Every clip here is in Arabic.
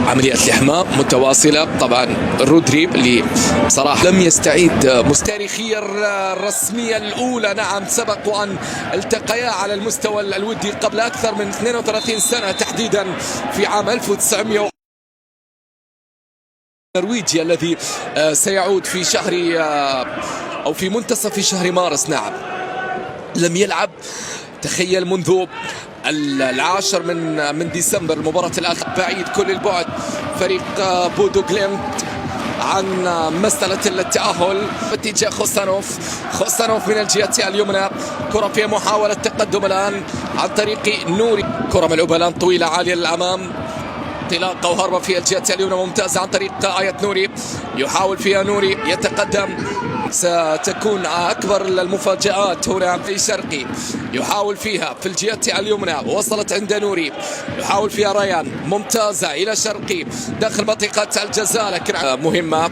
عملية الإحماء متواصلة. طبعا رودري اللي بصراحة لم يستعيد تاريخية الرسمية الأولى. نعم، سبق وأن التقيا على المستوى الودي قبل أكثر من 32 سنة، تحديدا في عام 1900 نرويجيا، الذي سيعود في شهر أو في منتصف شهر مارس. نعم، لم يلعب تخيل منذ 10 من ديسمبر، المباراة الآخر. بعيد كل البعد فريق بودو غليمت عن مسألة التأهل باتجاه خوسانوف من الجهة اليمنى. كرة في محاولة تقدم الآن عن طريق نوري، كرة ملعوبة الآن طويلة عالية للأمام، انطلاقة وهربة في الجهة اليمنى ممتازة عن طريق آية نوري. يحاول فيها نوري يتقدم، ستكون أكبر المفاجآت هنا في شرقي. يحاول فيها في الجهة اليمنى، وصلت عند نوري، يحاول فيها ريان ممتازة إلى شرقي داخل منطقة الجزاء، لكن مهمة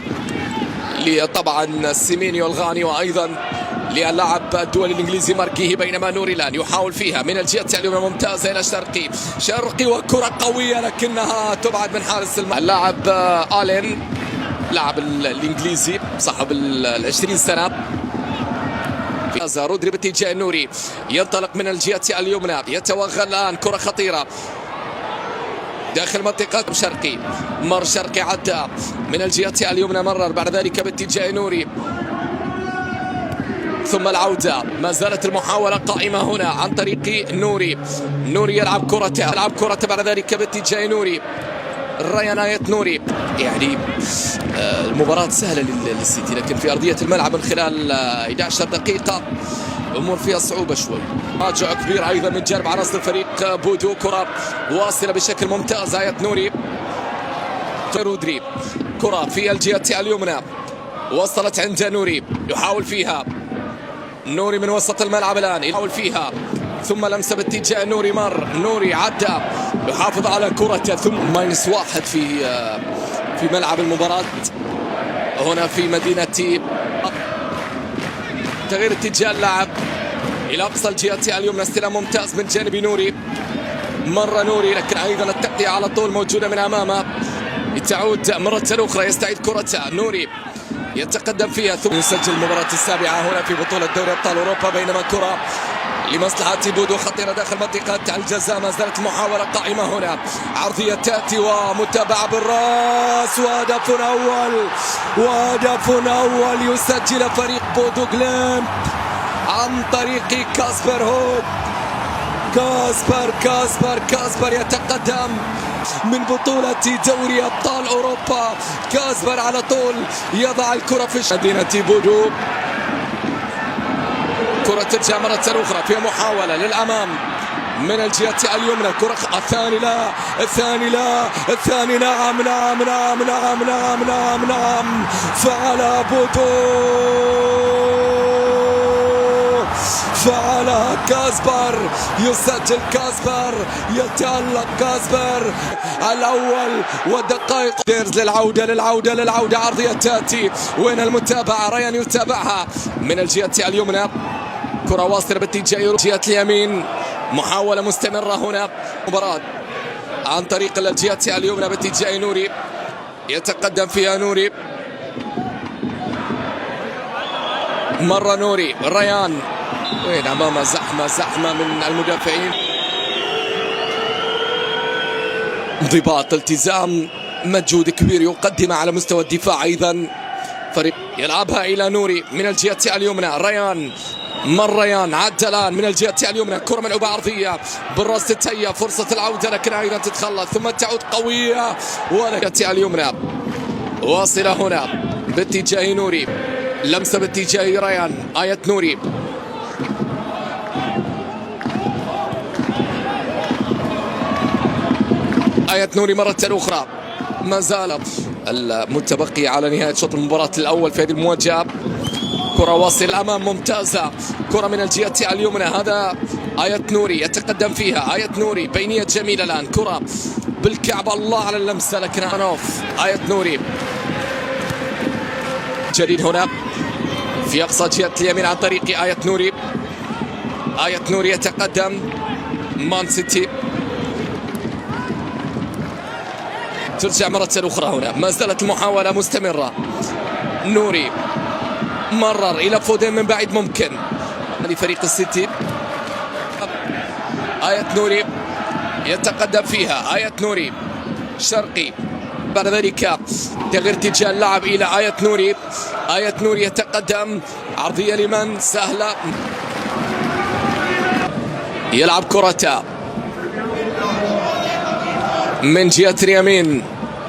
طبعا سيمينيو الغاني وأيضا للاعب الدولي الانجليزي ماركيهي. بينما نوري الان يحاول فيها من الجهه اليمنى ممتازه الى شرقي وكره قويه لكنها تبعد من حارس اللاعب آلين، لاعب الانجليزي صاحب 20 سنه. رودري باتجاه نوري، ينطلق من الجهه اليمنى، يتوغل الان، كره خطيره داخل منطقة شرقي. مر شرقي، عدى من الجهة اليمنى، مرر بعد ذلك باتجاه نوري، ثم العودة. ما زالت المحاولة قائمة هنا عن طريق نوري يلعب كرة بعد ذلك باتجاه نوري. ريان آية نوري، يعني المباراة سهلة للسيتي، لكن في أرضية الملعب من خلال 11 دقيقة الأمور فيها صعوبة شوي. راجع كبير أيضا من جانب عناصر فريق بودو، كرة واصلة بشكل ممتاز آية نوري. رودري، كرة في الجهة اليمنى، وصلت عند نوري، يحاول فيها نوري من وسط الملعب الآن، يحاول فيها ثم لمسة باتجاه نوري، مر نوري، عدى، يحافظ على كرته، ثم -1 في ملعب المباراة هنا في مدينة. تغيير اتجاه اللاعب إلى أقصى الجهة اليمنى، استلام ممتاز من جانب نوري، مر نوري، لكن أيضا التغطية على طول موجودة من أمامه. تعود مرة أخرى، يستعيد كرته نوري، يتقدم فيها ثم يسجل المباراة السابعة هنا في بطولة دوري أبطال أوروبا. بينما كرة لمصلحة بودو خطيرة داخل منطقة الجزاء. ما زالت المحاولة قائمة هنا، عرضية تأتي ومتابعة بالراس، وهدف أول يسجل فريق بودو غليمت عن طريق كاسبر هود. كاسبر يتقدم من بطولة دوري أبطال أوروبا. كاسبر على طول يضع الكرة في مدينة بودو. كرة ترجع مرة أخرى في محاولة للأمام من الجهة اليمنى، كرة الثاني نعم فعل بودو، فعلها كاسبر، يسجل كاسبر، يتألق كاسبر الأول ودقائق ديرز للعودة. عرضية تأتي، وين المتابعة؟ ريان يتابعها من الجهة اليمنى، كرة واصلة باتجاه الجهة اليمين، محاولة مستمرة هنا مباراة عن طريق الجهة اليمنى باتجاه نوري، يتقدم فيها نوري، مرة نوري، ريان وين أمامه زحمة من المدافعين. انضباط، التزام، مجهود كبير يقدم على مستوى الدفاع. أيضا فريق يلعبها إلى نوري من الجهة اليمنى، ريان، ريان عدى الآن من الجهة اليمنى، كرة ملعوبة عرضية بالراس، تتهيأ فرصة العودة لكن أيضا تتخلص، ثم تعود قوية والجهة اليمنى واصلة هنا باتجاه نوري، لمسة باتجاه ريان، آية نوري، آية نوري مرة أخرى. ما زال المتبقي على نهاية شوط المباراة الأول في هذه المواجهة. كرة واصلة الأمام ممتازة، كرة من الجهة اليمنى، هذا آية نوري يتقدم فيها، آية نوري بينية جميلة الآن، كرة بالكعب، الله على اللمسة لكن آية نوري جديد هنا في أقصى جهة اليمين عن طريق آية نوري. آية نوري يتقدم مان سيتي، ترجع مرة أخرى هنا، ما زالت المحاولة مستمرة. نوري مرر إلى فودين من بعيد ممكن لفريق السيتي. آية نوري يتقدم فيها، آية نوري شرقي، بعد ذلك تغيير اتجاه اللعب إلى آية نوري. آية نوري يتقدم، عرضية لمن سهلة، يلعب كرة من جهة اليمين،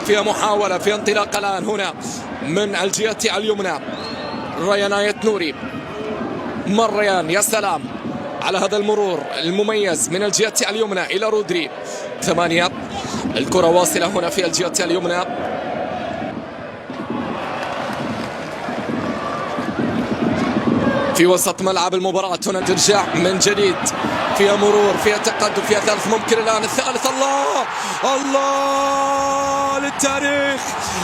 فيها محاولة في انطلاق الآن هنا من الجهة اليمنى. ريان آية نوري، مر ريان، يا سلام على هذا المرور المميز من الجهة اليمنى إلى رودري. 8 الكرة واصلة هنا في الجهة اليمنى. في وسط ملعب المباراة هنا ترجع من جديد، فيها مرور، فيها تقدم، فيها ثالث ممكن الآن، الثالث. الله الله للتاريخ،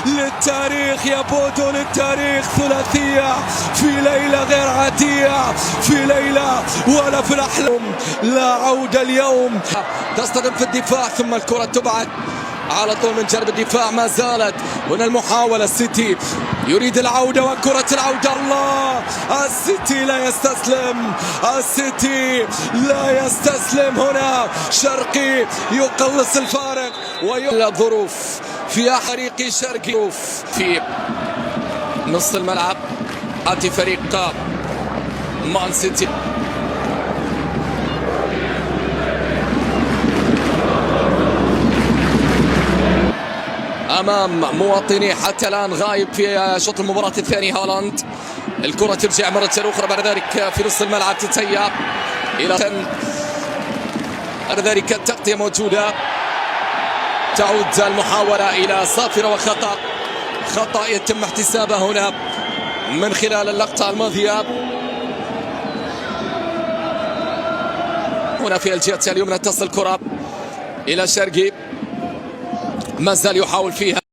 للتاريخ يا بودو، للتاريخ. ثلاثية في ليلة غير عادية، في ليلة ولا في الأحلام. لا عودة اليوم، تصطدم في الدفاع ثم الكرة تبعد على طول من جانب الدفاع. ما زالت هنا المحاولة، السيتي يريد العودة وكرة العودة. الله، السيتي لا يستسلم، السيتي لا يستسلم. هنا شرقي يقلص الفارق الظروف في فريق شرقي في نص الملعب. آتي فريق مان سيتي امام مواطني حتى الان غايب في شوط المباراة الثاني. هالاند، الكرة ترجع مرة اخرى بعد ذلك في نص الملعب، تتهيأ الى بعد ذلك التغطية موجودة. تعود المحاولة الى صافرة وخطأ، خطأ يتم احتسابه هنا من خلال اللقطة الماضية. هنا في الجهة اليمنى تصل الكرة الى شرقي، ما زال يحاول فيها.